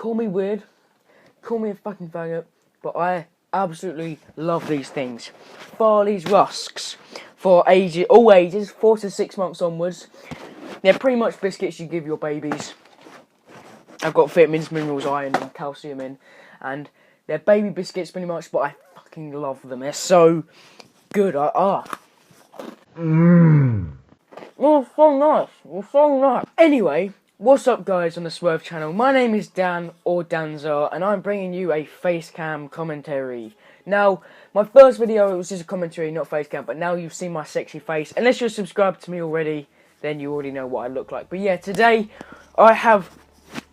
Call me weird, call me a fucking faggot, but I absolutely love these things. Farley's rusks for ages, all ages, 4 to 6 months onwards. They're pretty much biscuits you give your babies. I've got vitamins, minerals, iron, and calcium in, and they're baby biscuits pretty much. But I fucking love them. They're so good. Oh, so nice. It's so nice. Anyway. What's up guys on the Swerve channel, my name is Dan or Danzar and I'm bringing you a facecam commentary. Now, my first video it was just a commentary, not facecam, but now you've seen my sexy face. Unless you're subscribed to me already, then you already know what I look like. But yeah, today I have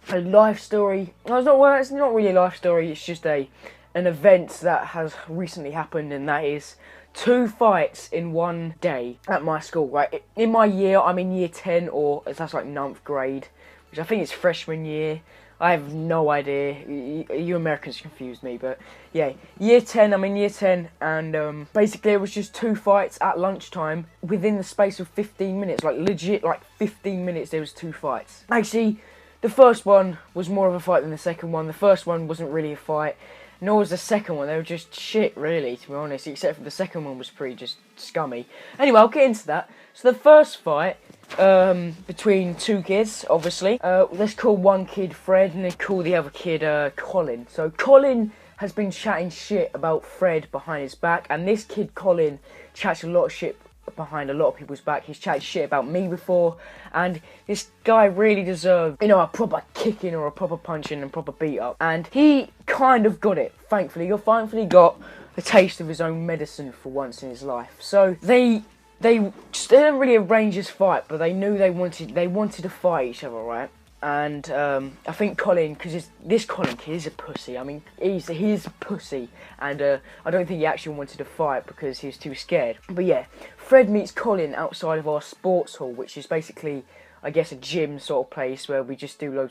a life story. It's not really a life story, it's just an event that has recently happened, and that is 2 fights in one day at my school, right? In my year, I'm in year 10, or that's like 9th grade, which I think is freshman year. I have no idea. You Americans confuse me, but yeah, year 10, I'm in year 10, and basically it was just 2 fights at lunchtime within the space of 15 minutes, like legit, like 15 minutes there was 2 fights. Actually, the first one was more of a fight than the second one. The first one wasn't really a fight, nor was the second one. They were just shit, really, to be honest, except for the second one was pretty just scummy. Anyway, I'll get into that. So the first fight, between 2 kids, obviously. Let's call one kid Fred, and then call the other kid, Colin. So Colin has been chatting shit about Fred behind his back, and this kid, Colin, chats a lot of shit behind a lot of people's back. He's chatted shit about me before, and this guy really deserved, you know, a proper kicking or a proper punching and proper beat up, and he kind of got it, thankfully. He finally got a taste of his own medicine for once in his life. So they didn't really arrange this fight, but they knew they wanted to fight each other, right? And I think Colin, because this Colin kid is a pussy. I mean, he's a pussy, and I don't think he actually wanted to fight because he was too scared. But yeah, Fred meets Colin outside of our sports hall, which is basically, I guess, a gym sort of place where we just do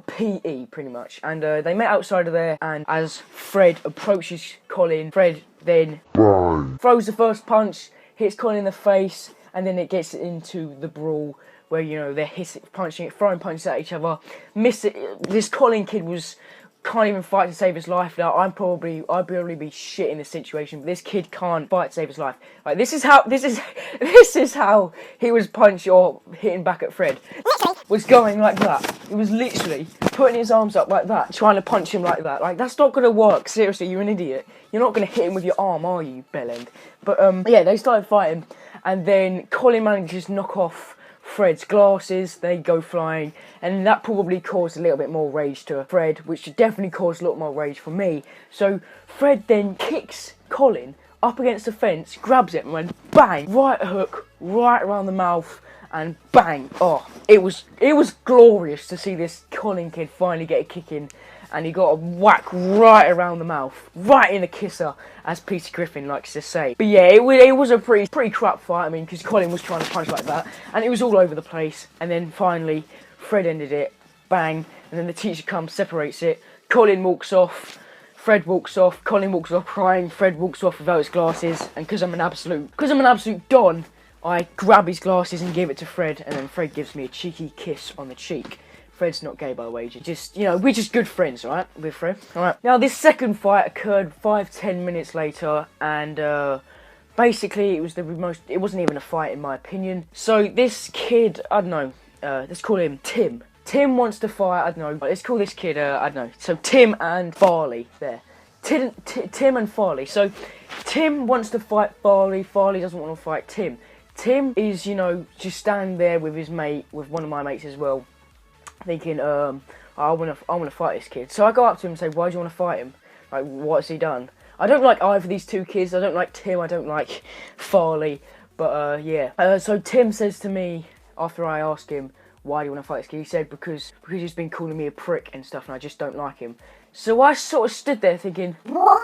PE pretty much. And they met outside of there, and as Fred approaches Colin, Fred then throws the first punch, hits Colin in the face, and then it gets into the brawl, where, you know, they're throwing punches at each other. This Colin kid can't even fight to save his life. Now, I'd probably be shit in this situation, but this kid can't fight to save his life. Like, this is how he was punching or hitting back at Fred. Was going like that. He was literally putting his arms up like that, trying to punch him like that. Like, that's not gonna work. Seriously, you're an idiot. You're not gonna hit him with your arm, are you, bellend? But yeah, they started fighting, and then Colin manages to knock off Fred's glasses. They go flying, and that probably caused a little bit more rage to Fred, which definitely caused a lot more rage for me. So Fred then kicks Colin up against the fence, grabs it, and went bang, right hook, right around the mouth, and bang. Oh, it was glorious to see this Colin kid finally get a kick in, and he got a whack right around the mouth, right in the kisser, as Peter Griffin likes to say. But yeah, it was a pretty crap fight. I mean, because Colin was trying to punch like that, and it was all over the place. And then finally, Fred ended it, bang, and then the teacher comes, separates it. Colin walks off, Fred walks off, Colin walks off crying, Fred walks off without his glasses, and because I'm an absolute don, I grab his glasses and give it to Fred, and then Fred gives me a cheeky kiss on the cheek. Fred's not gay, by the way. We're just good friends, alright, with Fred. Alright. Now, this second fight occurred 5-10 minutes later, and basically it wasn't even a fight in my opinion. So this kid, I don't know, let's call him Tim. Tim wants to fight, I don't know, let's call this kid, I don't know. So Tim and Farley, there. Tim and Farley. So Tim wants to fight Farley. Farley doesn't want to fight Tim. Tim is, you know, just standing there with his mate, with one of my mates as well, thinking, I want to fight this kid. So I go up to him and say, why do you want to fight him? Like, what's he done? I don't like either of these 2 kids. I don't like Tim. I don't like Farley. But yeah. So Tim says to me, after I ask him, why do you want to fight this kid? He said, because he's been calling me a prick and stuff, and I just don't like him. So I sort of stood there thinking, what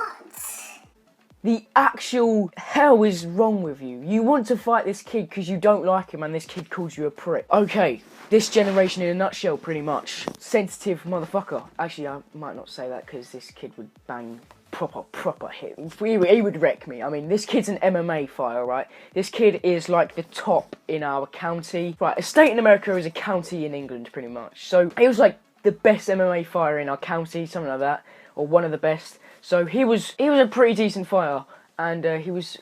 the actual hell is wrong with you? You want to fight this kid because you don't like him, and this kid calls you a prick. Okay, this generation in a nutshell, pretty much. Sensitive motherfucker. Actually, I might not say that because this kid would bang proper hit. He would wreck me. I mean, this kid's an MMA fighter, right? This kid is like the top in our county. Right, a state in America is a county in England, pretty much. So it was like the best MMA fighter in our county, something like that, or one of the best. So he was a pretty decent fighter, and he was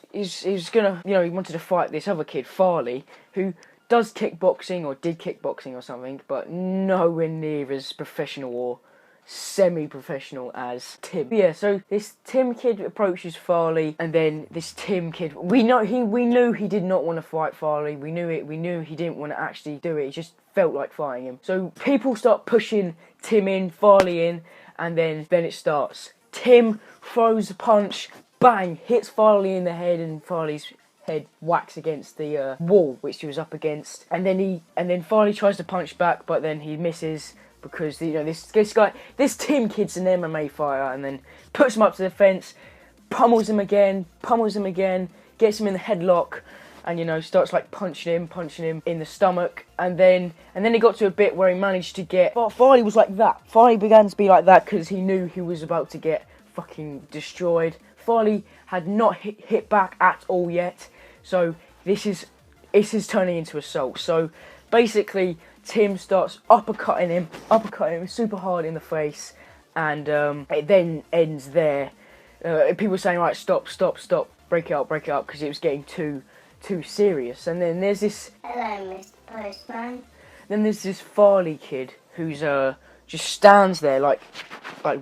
gonna, you know, he wanted to fight this other kid, Farley, who does kickboxing or did kickboxing or something, but nowhere near as professional or semi-professional as Tim. Yeah, so this Tim kid approaches Farley, and then this Tim kid, we knew he did not want to fight Farley. We knew he didn't want to actually do it. He just felt like fighting him. So people start pushing Tim in, Farley in, and then it starts. Tim throws a punch, bang, hits Farley in the head, and Farley's head whacks against the wall which he was up against, and then Farley tries to punch back, but then he misses, because, you know, this Tim kid's an MMA fighter, and then puts him up to the fence, pummels him again, gets him in the headlock, and, you know, starts like punching him in the stomach, and then he got to a bit where he managed to get, Farley was like that. Farley began to be like that because he knew he was about to get fucking destroyed. Farley had not hit back at all yet, so this is turning into assault. So basically, Tim starts uppercutting him super hard in the face, and it then ends there. People were saying, right, stop, break it up, because it was getting too serious. And then there's this... Hello, Mr. Postman. Then there's this Farley kid who's just stands there like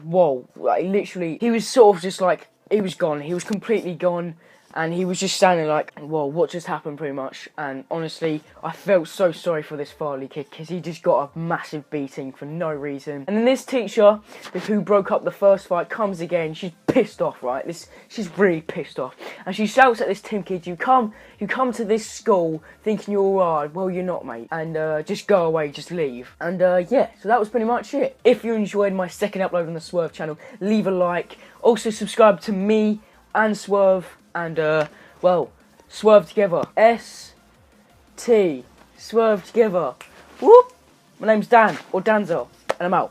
whoa, like literally, he was sort of just like, he was gone, he was completely gone. And he was just standing like, whoa, what just happened, pretty much. And honestly, I felt so sorry for this Farley kid, because he just got a massive beating for no reason. And then this teacher, who broke up the first fight, comes again. She's pissed off, right? She's really pissed off. And she shouts at this Tim kid, you come to this school thinking you're alright. Well, you're not, mate. And just go away, just leave. And yeah, so that was pretty much it. If you enjoyed my second upload on the Swerve channel, leave a like. Also subscribe to me and Swerve. And, well, Swerve together. S-T. Swerve together. Whoop! My name's Dan, or Danzar, and I'm out.